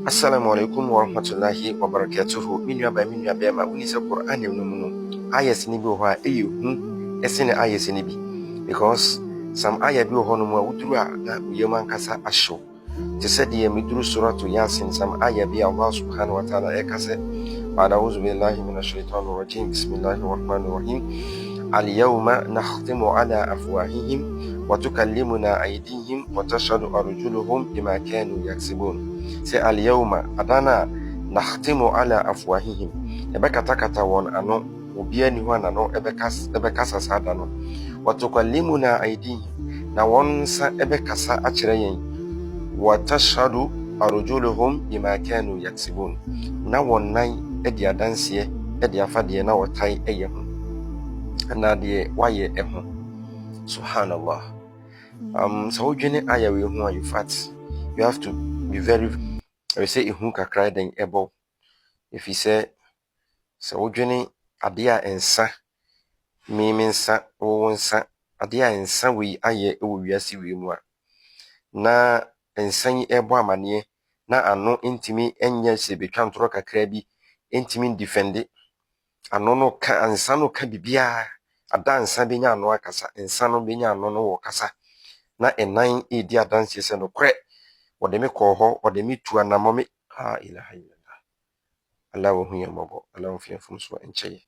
Assalamu alaikum wa rahmatullahi wa barakatuhu. Minua ba ma uni se Quran no mu ayes ni bi ho a eyehu esene ayes ni bi, because some aya bi ho no mu a wuduru a na uyem ankasa ahyew. Te se de meduru suratu yasin, some aya bi Allah subhanahu wa ta'ala ekase a'udhu billahi minash shaitanir rajim. Bismillahir rahmanir rahim. Al-yawma nakhtimu ala afwahihim wa tukallimuna aydihim wa tashhadu arjuluhum bima kanu yaksibun. Se al-yawma adana nakhtimu ala afwahihim, ebekatakata won ano obia ni ho anano ebekasa sada no. Wa tukallimuna aydihim, na won sa ebekasa akire yen. Wa tashhadu arjuluhum bima kanu yaksibun, na won nan edi adanse edi afade na wotai eye ho na de waye eho. Subhanallah. So wodwene aya we ho, in fact you have to be very, I say ihu kakra den ebo. If you say so wodwene ade a ensa miminsa wonsa ade a ensa we aye ewo wiase we mu a na ensan ebo amane na ano intimi enya se betwa ntoro kakra bi intimi defend ano no ka ansa no ka bibia ada ansa benya ano akasa ensa no benya ano no wo kasa na enan edi adanse se no kre wode me ko ho wode me tu anamo me ha ilaha illallah. Allah wo hu yamabo, Allah wo fiafum so encheye.